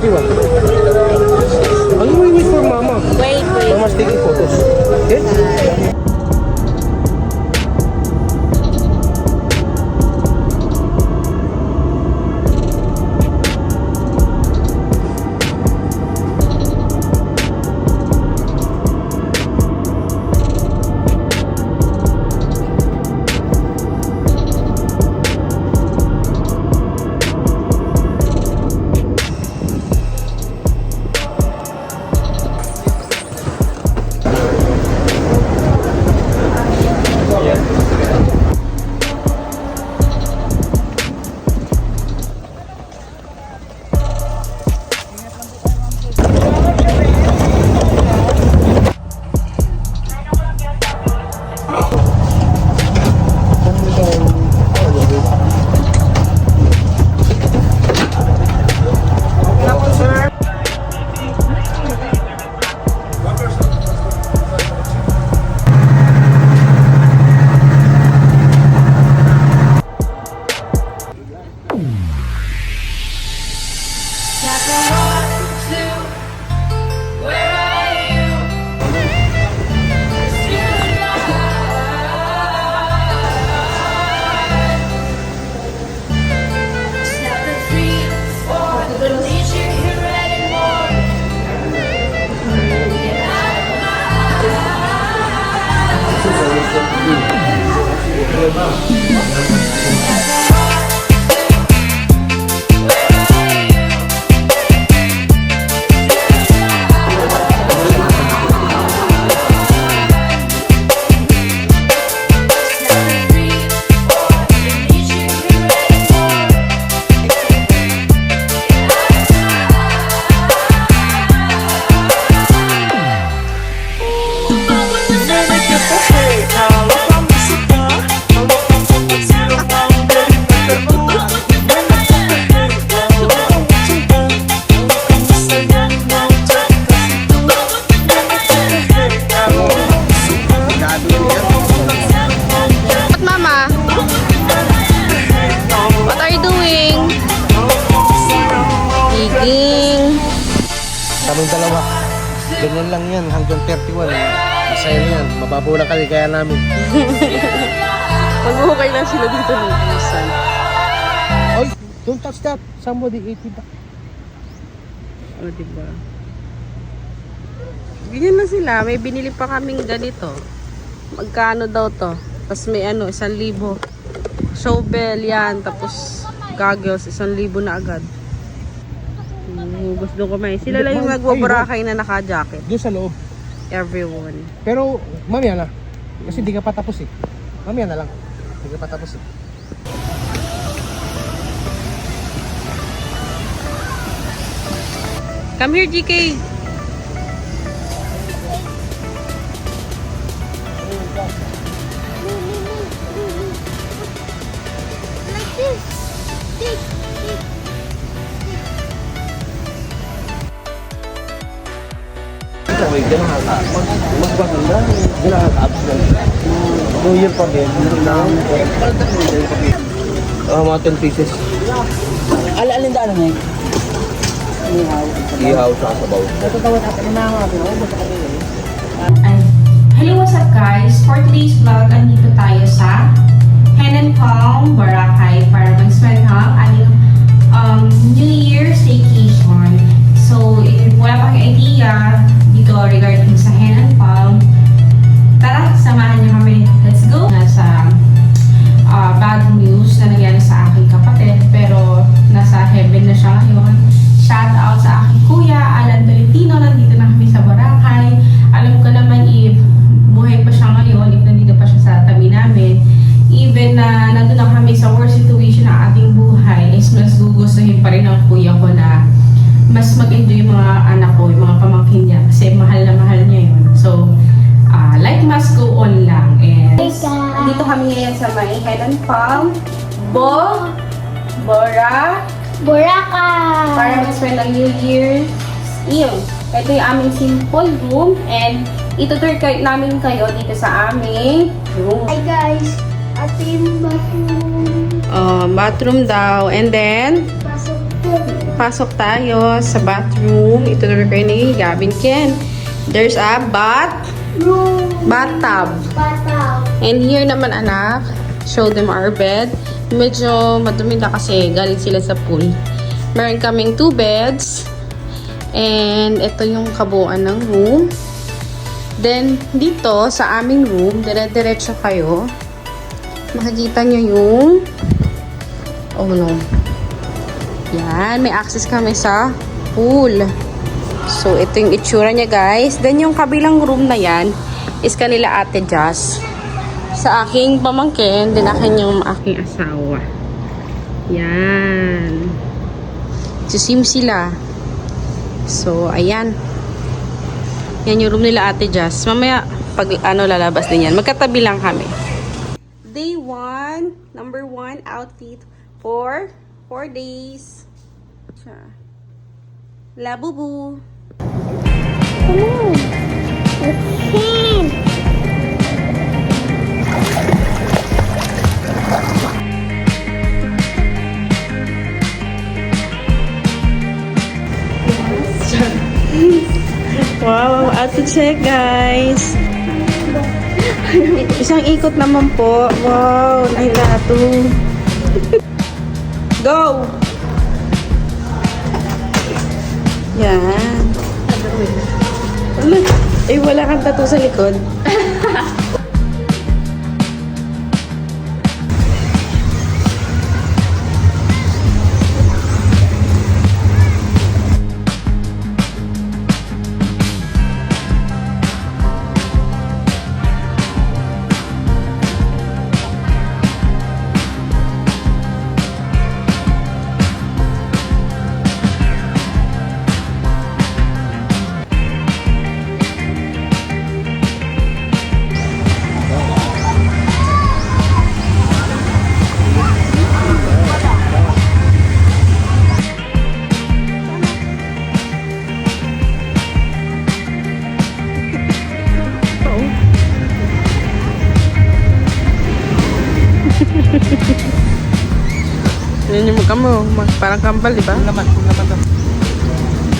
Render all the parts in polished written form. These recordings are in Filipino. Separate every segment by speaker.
Speaker 1: 31. Ano mo wait for Mama?
Speaker 2: Wait.
Speaker 1: Mama's taking photos. Okay? Kaming dalawa. Ganyan lang yan hanggang 31. Masaya na yan. Mababaw na kaligaya namin.
Speaker 2: Magbuhukay lang sila dito ng isan.
Speaker 1: Oy, don't touch that. Somebody ate it.
Speaker 2: O, diba? Ganyan na sila. May binili pa kaming ganito. Magkano daw to? Tapos may 1,000. Shovel yan. Tapos goggles, 1,000 na agad. Gusto ko may. Sila lang yung nagbabarakay na naka-jacket.
Speaker 1: Doon sa loob.
Speaker 2: Everyone.
Speaker 1: Pero, mamaya na. Kasi di ka pa tapos eh. Mamaya na lang. Di ka pa tapos eh.
Speaker 2: Come here, GK.
Speaker 3: Like this. This.
Speaker 1: Wait, ganun hata. Magbaganda. Ganun hata. New Year pa din. Mga 10 pieces.
Speaker 4: Alin daan na
Speaker 1: Ihaw sa sabaw.
Speaker 5: Hello, what's up guys? For today's vlog, andito tayo sa Hen and Palm, Boracay para mag-spend ang ating New Year staycation. So, if wala pang idea dito regarding sa Hen and Palm, tara, samahan niyo kami. Let's go! Nasa bad news na nangyari sa aking kapatid, pero nasa heaven na siya ngayon. Shout out sa aking kuya, Alan Tolentino. Nandito na kami sa Boracay. Alam ko naman if buhay pa siya ngayon, if nandito pa siya sa tabi namin, even na nandun na kami sa worst situation ng ating buhay, is mas gugustuhin pa rin ng kuya ko na mas mag-enjoy yung mga anak ko, yung mga pamangkin niya, kasi mahal na mahal niya yun. So, life must go on lang. And dito kami ngayon sa may Hen and Palm,
Speaker 3: Boracay!
Speaker 5: para mag-spend ang New Year's Eve. Ito yung aming simple room and itutur namin kayo dito sa aming room.
Speaker 3: Hi guys! Ito yung bathroom.
Speaker 2: Bathroom daw. And then,
Speaker 3: Pasok
Speaker 2: Pasok tayo sa bathroom. Ito na kayo ni Gavin Ken. There's a bathtub. And here naman anak, show them our bed. Medyo madumi na kasi galing sila sa pool. Meron kaming 2 beds. And ito yung kabuuan ng room. Then dito sa aming room, dire-diretso kayo. Makikita nyo yung yan, may access kami sa pool. So, ito yung itsura niya, guys. Then, yung kabilang room na yan is kanila Ate Jazz. Sa aking pamangkin, din akin yung aking asawa. Yan. Sisim sila. So, ayan. Yan yung room nila Ate Jazz. Mamaya, pag lalabas din yan. Magkatabi lang kami. Day 1, number 1 outfit for 4 days. Labubu.
Speaker 3: Come on. Let's swim.
Speaker 2: Wow, out to check, guys. Isang ikot naman po. Wow, nahilatu. Go! Yan. Wala kang tattoo sa likod. Yan yung mukha mo. Parang kambal, di ba?
Speaker 1: Full naman to.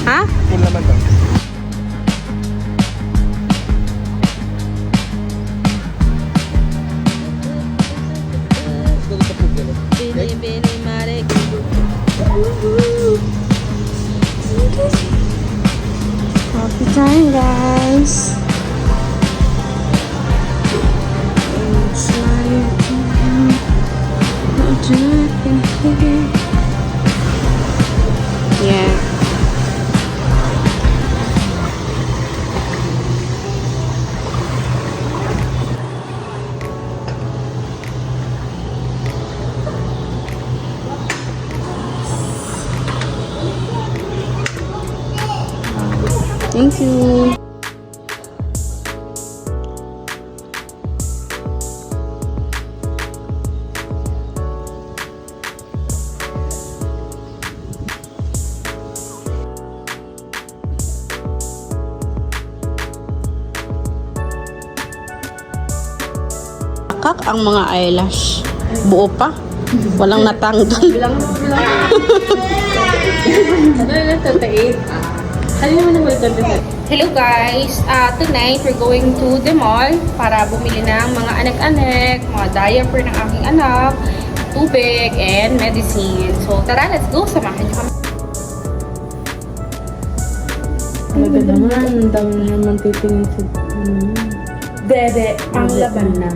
Speaker 2: Ha?
Speaker 1: Full naman to.
Speaker 2: Bini, bini, marik. Coffee time, guys. Yeah. Thank you. Kak ang mga eyelash. Buo pa. Walang natanggal. Hello guys! Tonight we're going to the mall para bumili ng mga anak-anak, mga diaper ng aking anak, tubig, and medicine. So tara, let's go! Samahan niyo kami.
Speaker 6: Talaga naman, ang dami naman titingin sa Dede, ang laban na.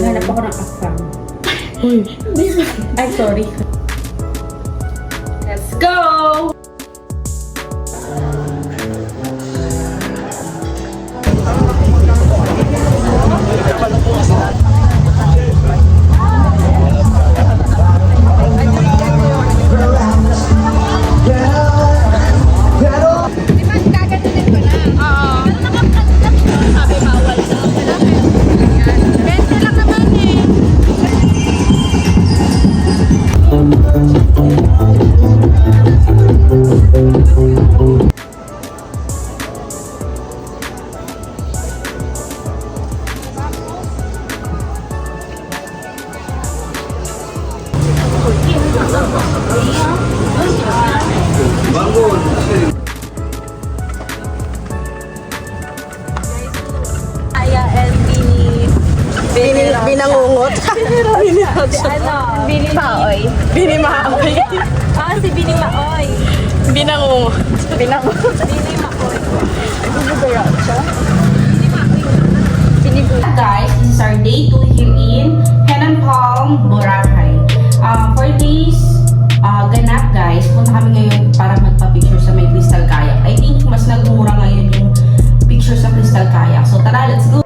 Speaker 6: Hanap ako ng afam. Ay, sorry.
Speaker 2: Let's go! Binangungot.
Speaker 6: Bini Maoy.
Speaker 2: Bini Maoy.
Speaker 6: Si Bini Maoy.
Speaker 2: Binangungot.
Speaker 6: Binangungot. Bini Maoy.
Speaker 5: Guys, this is our day 2 here in Henan Palm, Boracay. For this ganap guys, punta kami ngayon para magpa-picture sa may Crystal Kayak. I think mas nagmura ngayon yung picture sa Crystal Kayak. So tara, let's go!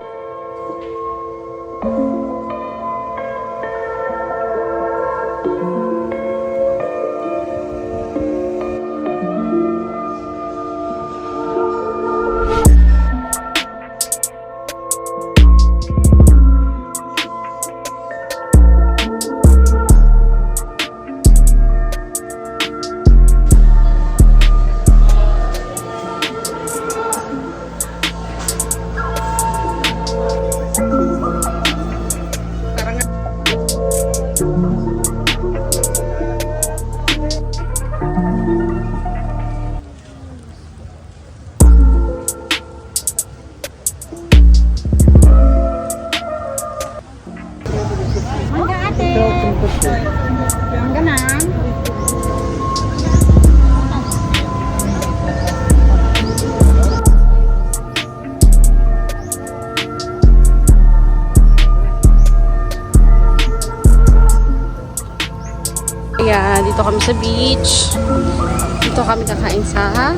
Speaker 2: Ayan, dito kami sa beach. Dito kami kakain sa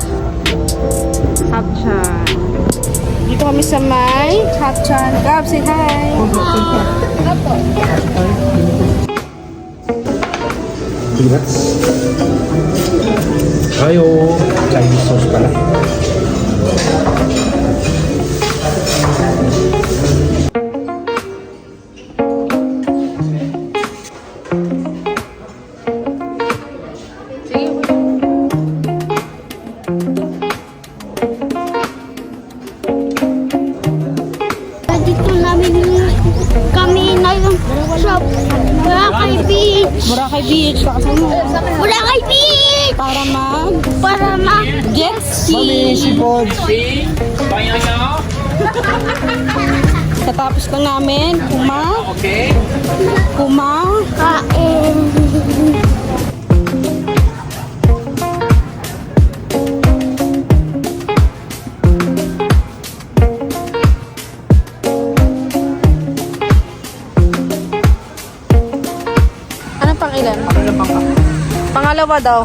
Speaker 2: Hapchan. Dito kami sa may Hapchan. Gab, say hi!
Speaker 1: Peanuts. Ayo, Chinese sauce pala.
Speaker 3: Dito namin kami na yung sa Boracay Beach.
Speaker 2: Boracay Beach. Pakasama mo.
Speaker 3: Boracay Beach!
Speaker 2: Para mag
Speaker 3: Jet
Speaker 2: ski.
Speaker 1: Sipod.
Speaker 2: Katapos lang namin
Speaker 3: kain.
Speaker 2: Ano pang ilan? Pangalawa daw.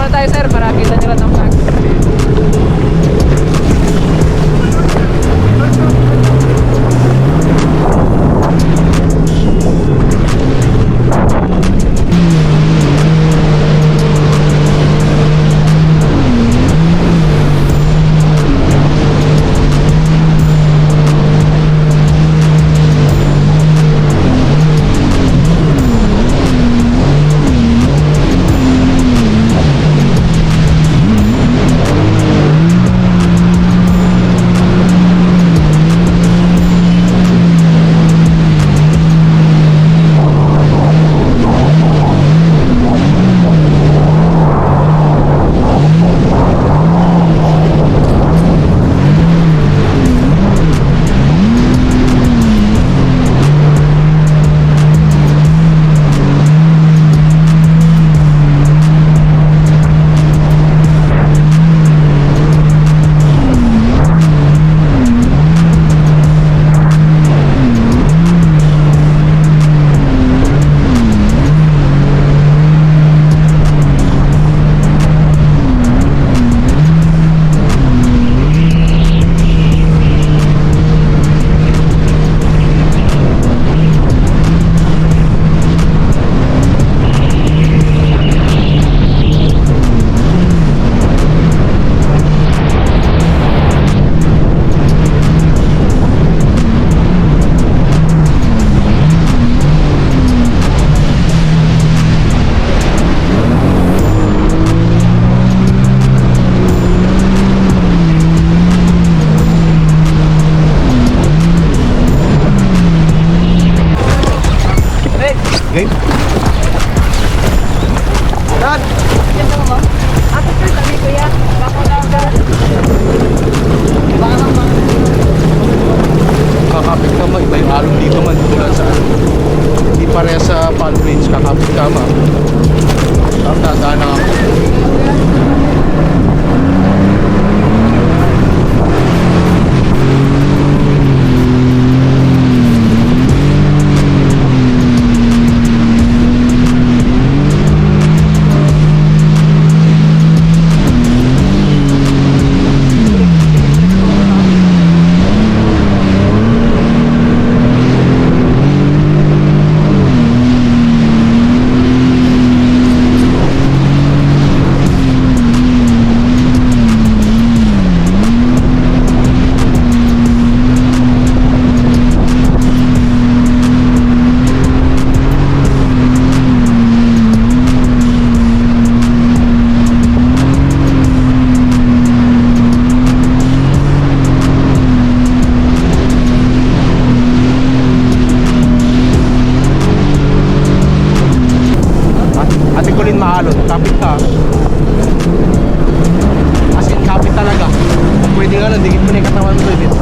Speaker 7: muna tayo sir para kita nyo lang ang vlog.
Speaker 1: Game? Dan! Kakapit ka mo, iba yung alon dito man tulad sa hindi pareha sa Palm Range, kakapit ka mo. Ang dadaan na ako. Ate ko rin maalon, kapit ka. As in, kapit talaga. Pwede nga lang, dikit mo na yung katawan mo dito.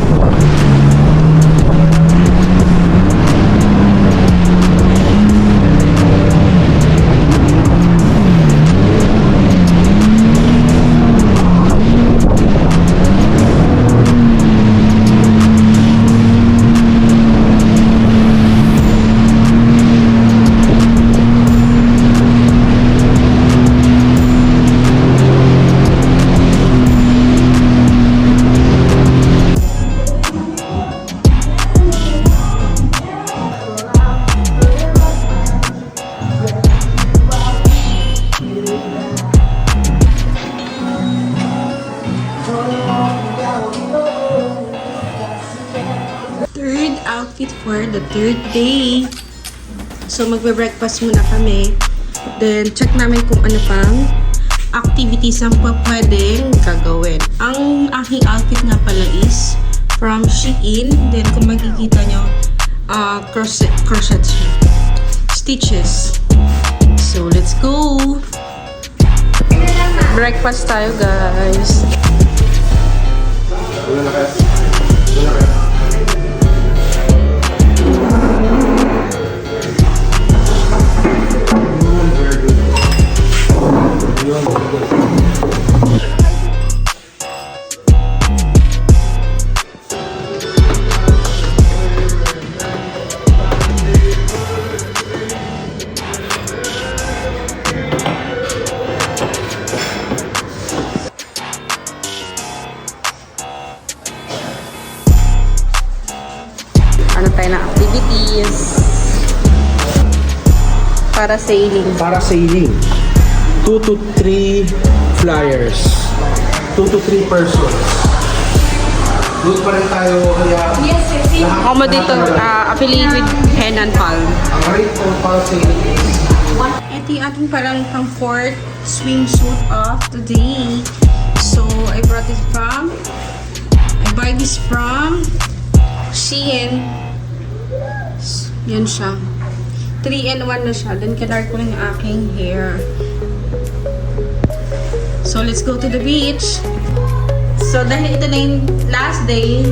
Speaker 2: Third outfit for the third day. So magbe-breakfast muna kami. Then check namin kung ano pang activities ang pwedeng gagawin. Ang aking outfit nga pala is from Shein. Then kung makikita nyo, crochet stitches. So let's go! Breakfast tayo, guys. para sailing.
Speaker 1: Para sailing. 2 to 3 flyers. 2 to 3 persons. Doon pa rin tayo kaya
Speaker 2: Ako mo dito, affiliate with Henan Palm.
Speaker 1: ang rate for para sailing is
Speaker 2: Ito yung ating parang pang fourth swimsuit of today. So, I brought it from, I buy this from Shein. Yan siya. 3-in-1 na siya. Then, kinart ko na yung aking hair. So, let's go to the beach. So, dahil ito na yung last day,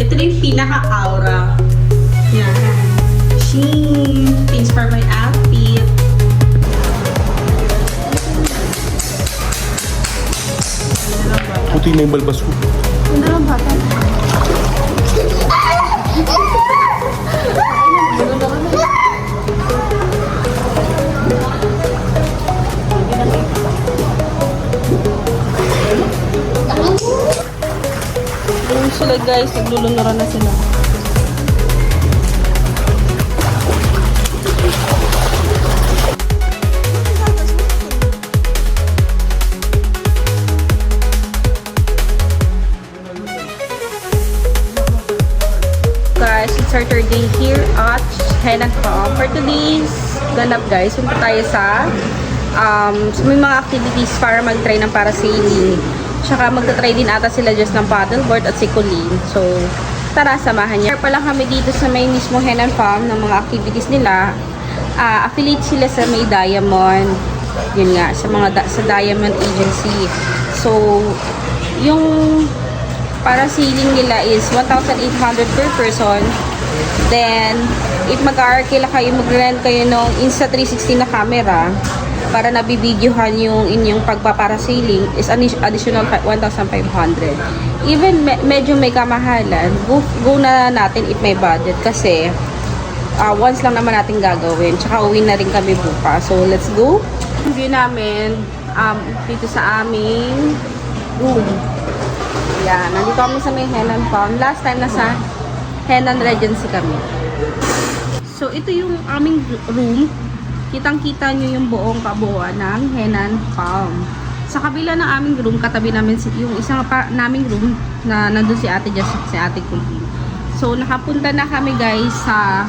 Speaker 2: ito na yung pinaka-aura. Yan. Shein. Things for my outfit.
Speaker 1: puti na yung balbas ko.
Speaker 2: Ayun sila guys, naglulunuran na sila. Guys, it's our third day here at Henan Palm. For today's ganap guys, punta tayo sa may mga activities para mag-try ng parasailing. Tsaka magta-try din ata sila just ng paddleboard at sikulin. So, tara, samahan niya. Pa lang kami dito sa may mismo Henan Palm ng mga activities nila. Affiliate sila sa may Diamond. Yun nga, sa Diamond Agency. So, yung parasailing nila is 1,800 per person. Then, if mag-arkila kayo, mag-rent kayo ng Insta360 na camera para nabibidyohan yung inyong pagpaparasailing is additional 1,500. Even medyo may kamahalan, go na natin if may budget kasi once lang naman natin gagawin. Tsaka uwi na rin kami bukas. So, let's go. View namin dito sa aming room. Yan, nandito kami sa may Henan Palm. Last time nasa Henan Regency kami. So, ito yung aming room. Kitang-kita nyo yung buong kabuuan ng Henan Palm. Sa kabila ng aming room, katabi namin yung isang naming room na nandun si Ate Jess at si Ate Kulin. So, nakapunta na kami guys sa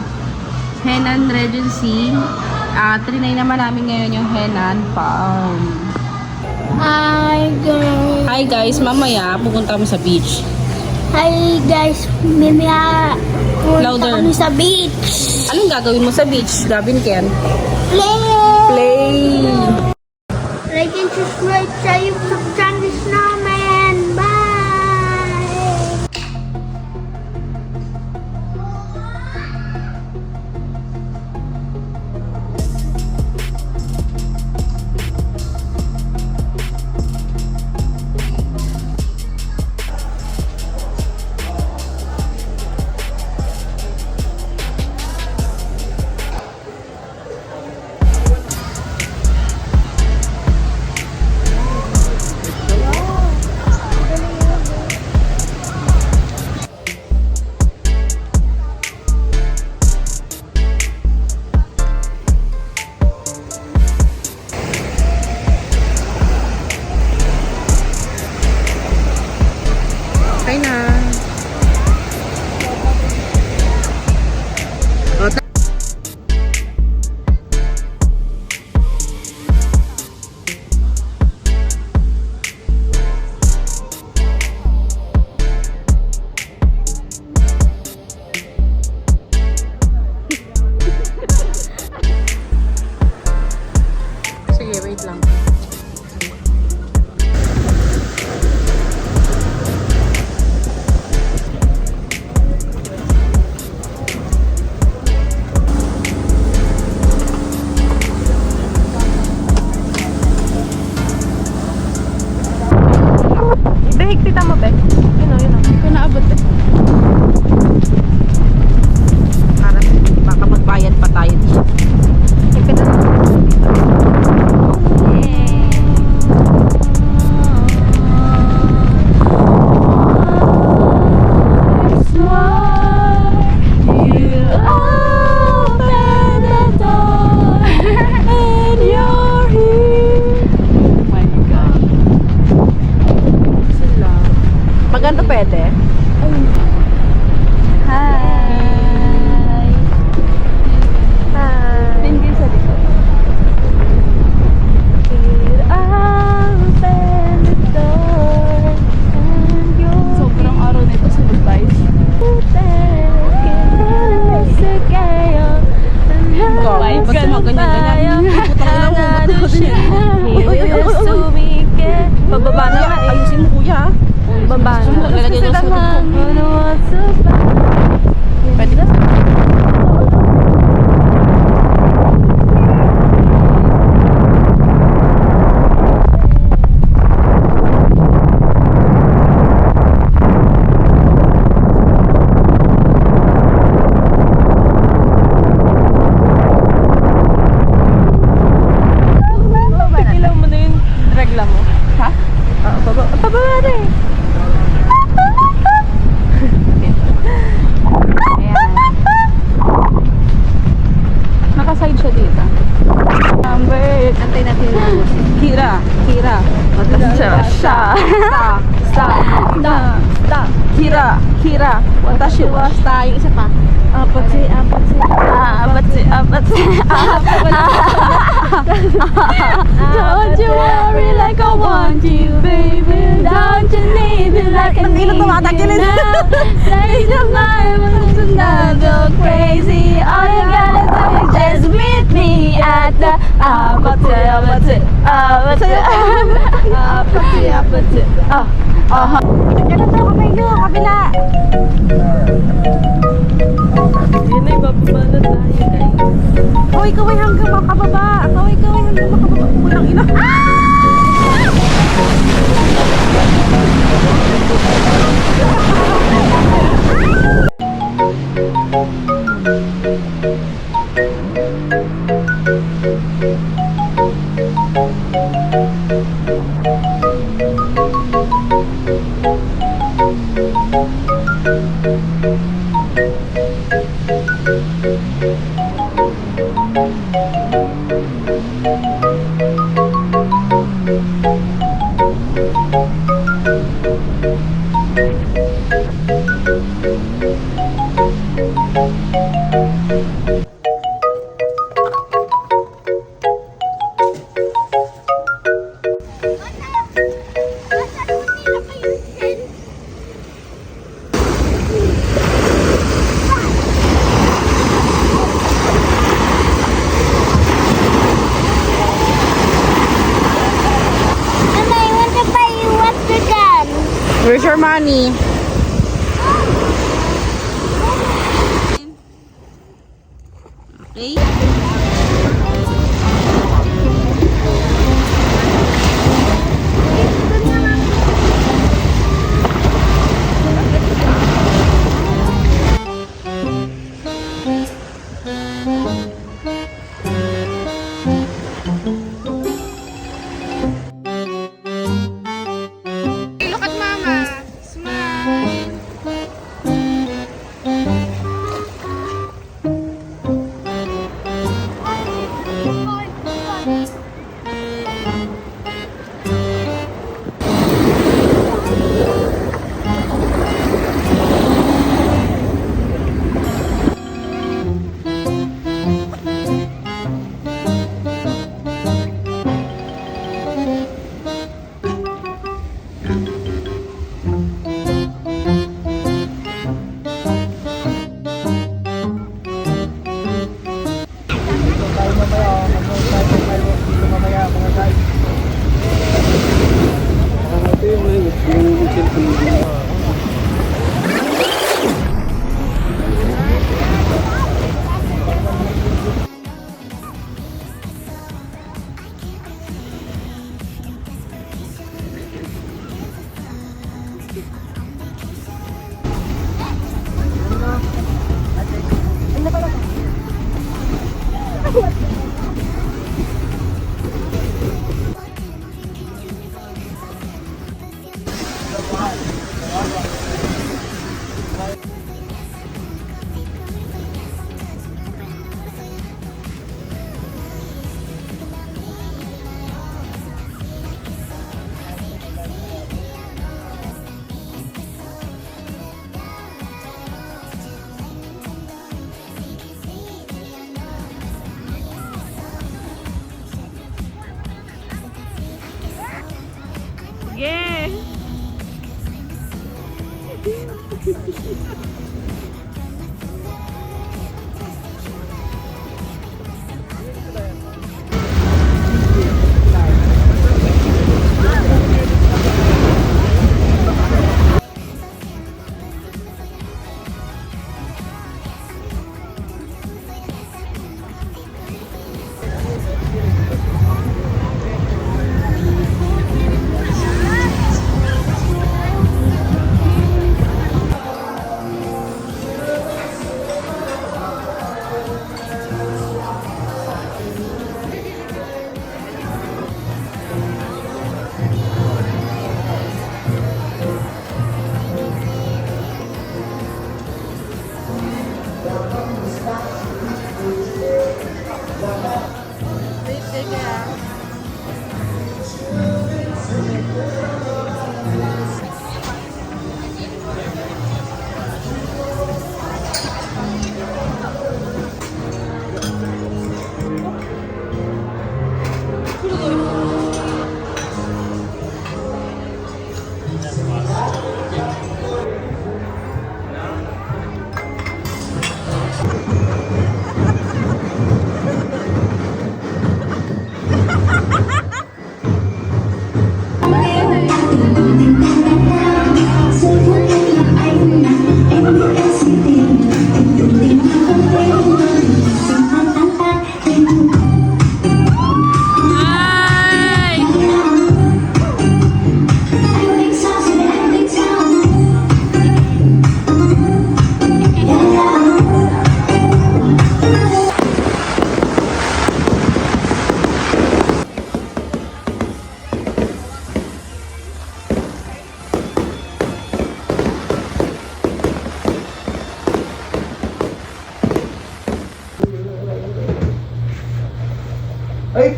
Speaker 2: Henan Regency. Trinay naman namin ngayon yung Henan Palm. Hi guys, mamaya pupunta kami sa beach.
Speaker 3: Hi guys, mamaya
Speaker 2: Louder.
Speaker 3: kami sa beach.
Speaker 2: Anong gagawin mo sa beach, Gavin Ken?
Speaker 3: Play!
Speaker 2: Play!
Speaker 3: Like and subscribe sa YouTube channel namin. Bye!
Speaker 6: Hira, watashi wa sta, yung isa pa. Apatsi. Don't you worry like I want you, baby. Don't you need me like I need you now. Days of mine when it's not go crazy. All you gotta do is just meet me at the apatsi. Ganun tayo kamayo, kabila. Yun ay bababa na tayo, guys. Kaway hanggang makababa. Kaway hanggang makababa. Walang ina.
Speaker 2: Where's your money? Okay. Look at Mama. Smile. Yeah.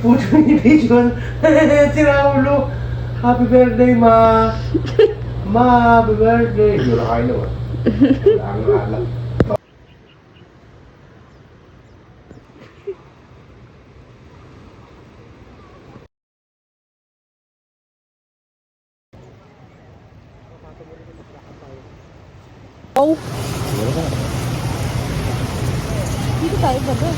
Speaker 1: puto invitation. Sira ulo. Happy birthday, ma. Ma, happy birthday. Hindi na kayo naman. Wala ang alam.
Speaker 6: Dito tayo ba doon?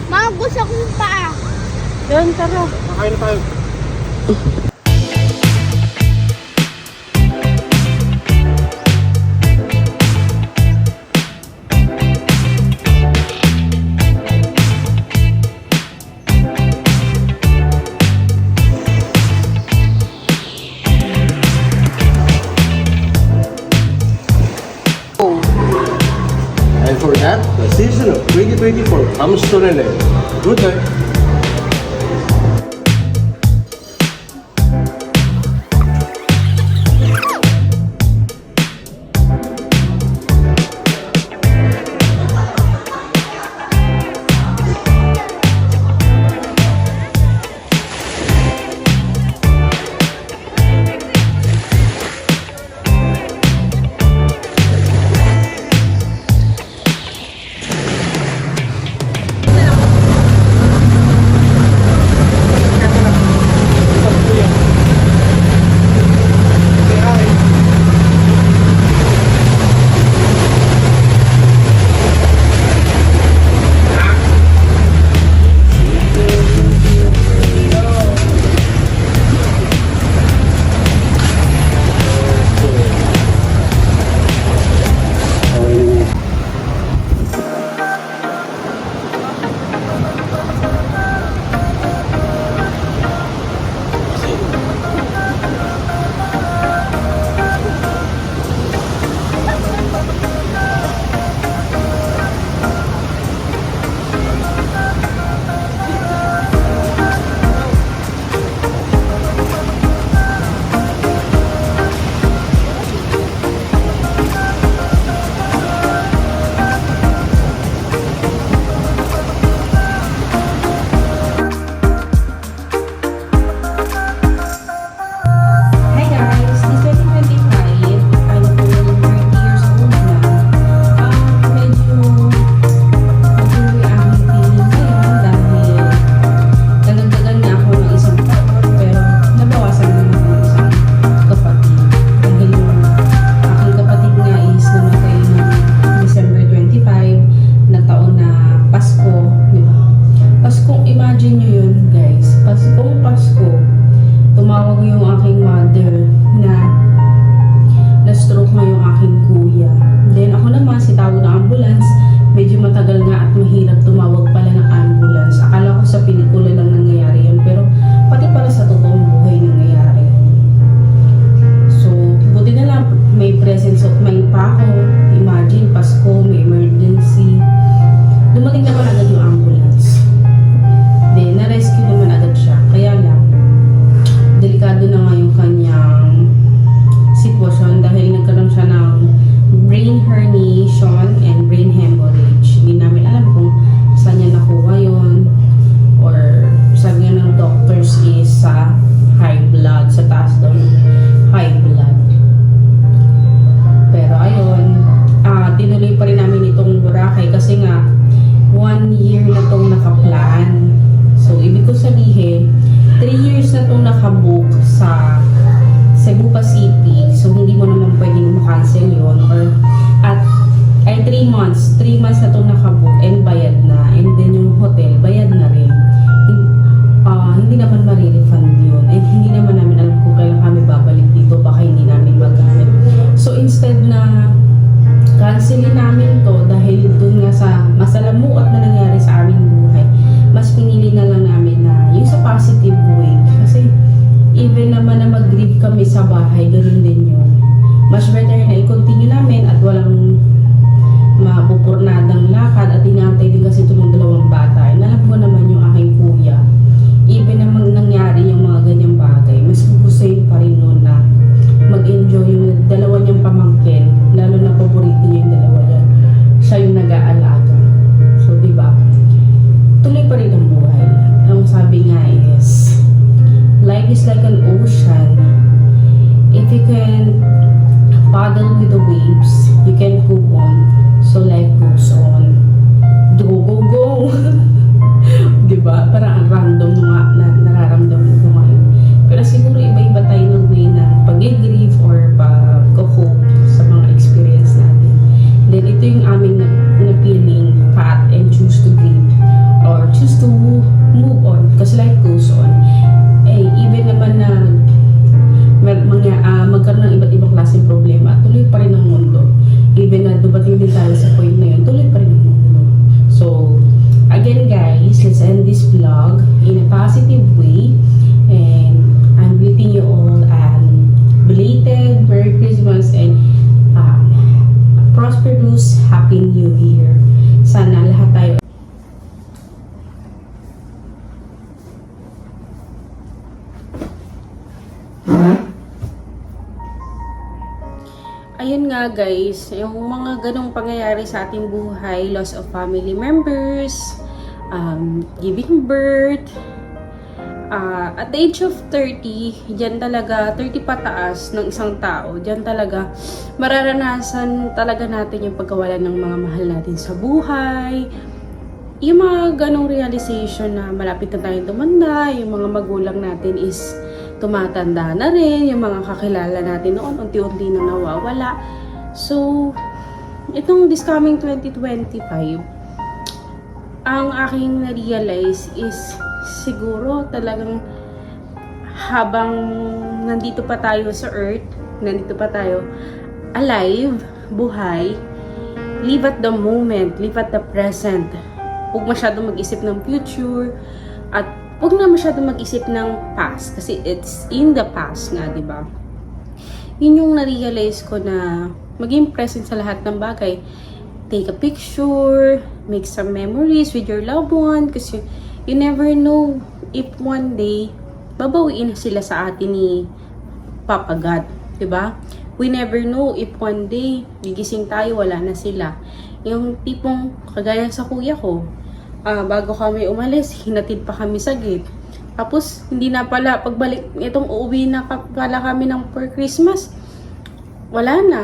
Speaker 3: Mga gusto kong paa.
Speaker 6: Yan, tara.
Speaker 1: Kakain na tayo. And for that, the season of 2024 comes to an end. Good night.
Speaker 5: Hi guys, this 2025, ano po yung 30 years old na. Medyo ang feeling ngayon dahil nagdagdagan na ako ng isang taon pero nabawasan naman ako ng isang kapatid. Dahil yung aking kapatid nga is namatay ng December 25 na taon na Pasko, di ba? Paskong, imagine nyo yun guys, Paskong Pasko, tumawag yung aking mother na na-stroke nga yung aking kuya. Then ako naman, sitawag ng ambulance, medyo matagal nga at mahirap tumawag pala ng ambulance. Akala ko sa pelikula lang nangyayari yun, pero pati pala sa totoong buhay nangyayari. So, buti na lang may presence of mind pa ako. Imagine, Pasko, may emergency. Dumating naman agad yung ambulance. Then, na-rescue naman agad siya. Kaya lang, delikado na nga yung kanyang sitwasyon dahil nagkaroon siya ng brain herniation and brain hemorrhage. Hindi namin alam kung saan niya nakuha yun or sabi nga ng doctors is sa high blood, sa taas daw ng high blood. Pero ayun, tinuloy pa rin namin itong Boracay kasi nga 1 year na itong nakaplan. So, ibig ko sabihin, 3 years na itong nakabook sa Cebu Pacific. So, hindi mo naman pwedeng makancel yun. Or, 3 months. 3 months na itong nakabook and bayad na. And then yung hotel, bayad na rin. Hindi naman marirefund yun. And hindi naman namin alam Pinili namin to dahil dun nga sa masalamuot na nangyari sa aming buhay. Mas pinili na lang namin na yung sa positive way. Kasi even naman na mag-grieve kami sa bahay, ganun din yun. Mas better na i-continue namin at walang mapupurnadang lakad at inantay din kasi itong dalawang bata. Alam ko naman yung aking kuya. Even naman nangyari yung mga ganyang bagay, mas gugustuhin pa rin nun na mag-enjoy yung dalawa niyang pamangkin, lalo na paborito niya yung dalawa yan. Siya yung nag-aalaga. So, di ba? Tuloy pa rin ang buhay. Ang sabi nga is, life is like an ocean. If you can paddle with the waves, you can go on. So, life goes on. Go, go, go! Diba? Parang ang random nga na nararamdaman ko ngayon. Pero siguro iba-iba tayo ng way ng pag-grieve or pag-cope sa mga experience natin. Then ito yung aming na-feeling path and choose to grieve or choose to move on because life goes on. Eh, even naman na magkaroon ng iba't ibang klaseng problema, tuloy pa rin ang mundo. Even na dumating din tayo sa point na yun, tuloy pa rin ang mundo. So, again guys, let's end this vlog in a positive way. And I'm wishing you all an belated Merry Christmas and prosperous Happy New Year. Sana lahat tayo
Speaker 2: Ayun nga guys, yung mga ganong pangyayari sa ating buhay, loss of family members, giving birth, at the age of 30, dyan talaga, 30 pataas ng isang tao, dyan talaga, mararanasan talaga natin yung pagkawala ng mga mahal natin sa buhay, yung mga ganong realization na malapit na tayong tumanda, yung mga magulang natin is tumatanda na rin, yung mga kakilala natin noon, unti-unti na nawawala. So, itong this coming 2025, ang aking na-realize is siguro talagang habang nandito pa tayo sa earth, nandito pa tayo alive, buhay, live at the moment, live at the present. Huwag masyadong mag-isip ng future at huwag na masyadong mag-isip ng past kasi it's in the past nga, di ba? Yun yung na-realize ko na maging present sa lahat ng bagay. Take a picture, make some memories with your loved one kasi you never know if one day babawiin sila sa atin ni Papa God, di ba? We never know if one day gigising tayo, wala na sila. Yung tipong kagaya sa kuya ko, bago kami umalis, hinatid pa kami sa gate. Tapos, hindi na pala, pagbalik, itong uuwi na pala kami ng for Christmas, wala na.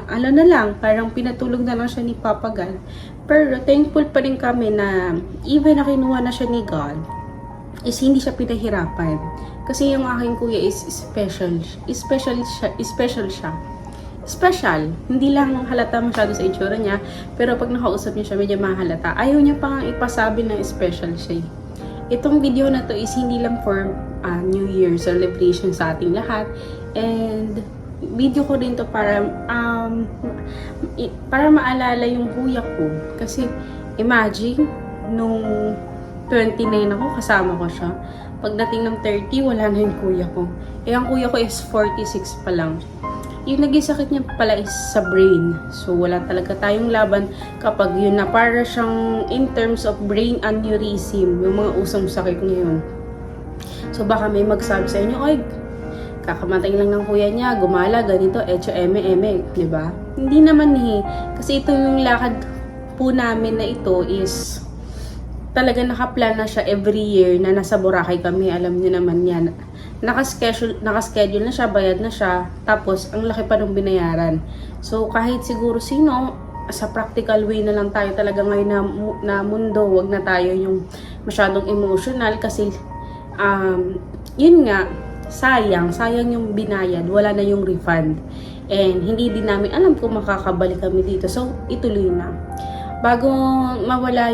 Speaker 2: Ano na lang, parang pinatulog na lang siya ni Papa God. Pero, thankful pa rin kami na, even na kinuha na siya ni God, is hindi siya pinahirapan. Kasi yung aking kuya is special. Special siya. Special. Hindi lang halata masyado sa itsura niya, pero pag nakausap niya siya, medyo mahalata. Ayaw niya pa nga ipasabi na special siya. Itong video na to is hindi lang for New Year celebration sa ating lahat. And video ko rin to para maalala yung kuya ko. Kasi imagine, nung 29 ako, kasama ko siya. Pagdating ng 30, wala na yung kuya ko. Eh, ang kuya ko is 46 pa lang. Yung naging sakit niya pala is sa brain. So, wala talaga tayong laban kapag yun na para siyang in terms of brain aneurysm, yung mga usong sakit ngayon. So, baka may magsabi sa inyo, ay, kakamatay lang ng kuya niya, gumala, ganito, etyo, eme, di ba? Hindi naman kasi ito yung lakad po namin na ito is talaga nakaplan na siya every year na nasa Boracay kami, alam niyo naman yan. Nakaschedule na siya, bayad na siya, tapos ang laki pa ng binayaran. So kahit siguro sino, sa practical way na lang tayo talaga ngayon na mundo, wag na tayo yung masyadong emotional kasi yun nga, sayang yung binayad, wala na yung refund. And hindi din namin alam kung makakabalik kami dito. So ituloy na. Bago mawala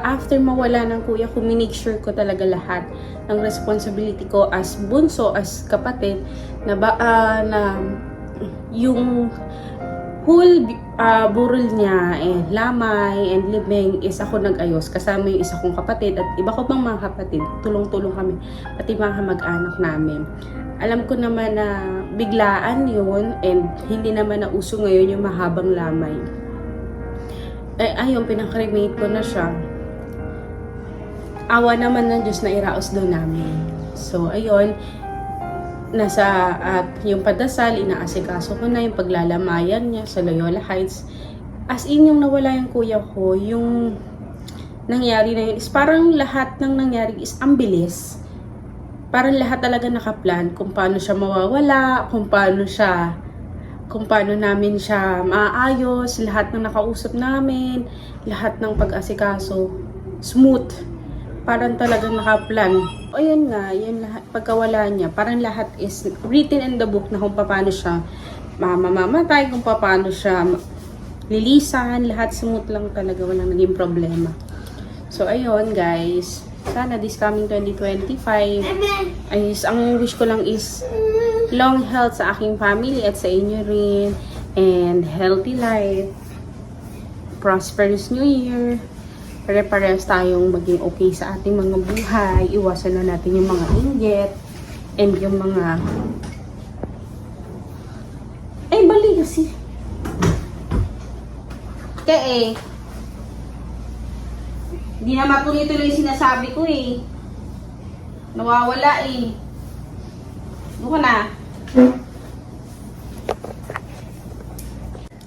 Speaker 2: after mawala ng kuya ko, minake sure ko talaga lahat ng responsibility ko as bunso, as kapatid, na yung whole burol niya, and lamay, and libing is ako nag-ayos. Kasama yung isa kong kapatid at iba ko pang mga kapatid. Tulong-tulong kami, pati mga mag-anak namin. Alam ko naman na biglaan yun, and hindi naman na uso ngayon yung mahabang lamay. Ayun, pinaka-cremate ko na siya. Awa naman ng Diyos na iraos daw namin. So, ayun, yung padasal, inaasikaso ko na yung paglalamayan niya sa Loyola Heights. As in, yung nawala yung kuya ko, yung nangyari na yun is parang lahat ng nangyari is ang bilis. Parang lahat talaga nakaplan kung paano siya mawawala, kung paano namin siya maayos, lahat ng nakausap namin, lahat ng pag-asikaso, smooth. Parang talagang nakaplan. O yun nga, yun lahat, pagkawala niya, parang lahat is written in the book na kung paano siya mamamatay, kung paano siya lilisan, lahat smooth lang talaga, walang naging problema. So ayun guys, sana this coming 2025, ang wish ko lang is long health sa aking family at sa inyo rin, and healthy life, prosperous new year. Pare-parehas tayong maging okay sa ating mga buhay. Iwasan na natin yung mga inggit and yung mga bali kasi. Hindi na matuloy-tuloy yung sinasabi ko eh. Nawawala eh. Doon ka na.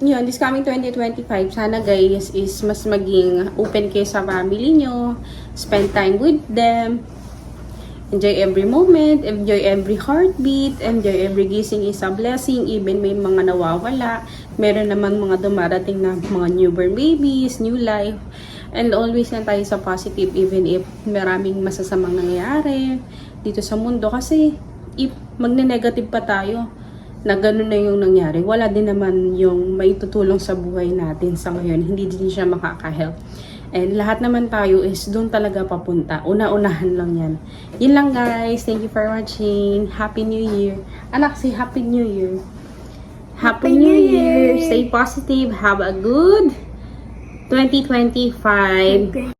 Speaker 2: Yun, this coming 2025, sana guys is mas maging open kayo sa family nyo, spend time with them, enjoy every moment, enjoy every heartbeat, enjoy every gising is a blessing, even may mga nawawala, meron naman mga dumarating na mga newborn babies, new life, and always na tayo sa positive even if maraming masasamang nangyayari dito sa mundo, kasi if magne-negative pa tayo, na gano'n na yung nangyari, wala din naman yung may tutulong sa buhay natin sa ngayon. Hindi din siya makaka-help. And lahat naman tayo is doon talaga papunta. Una-unahan lang yan. Yun lang guys. Thank you for watching. Happy New Year. Anak, say Happy New Year. Happy New Year. Stay positive. Have a good 2025.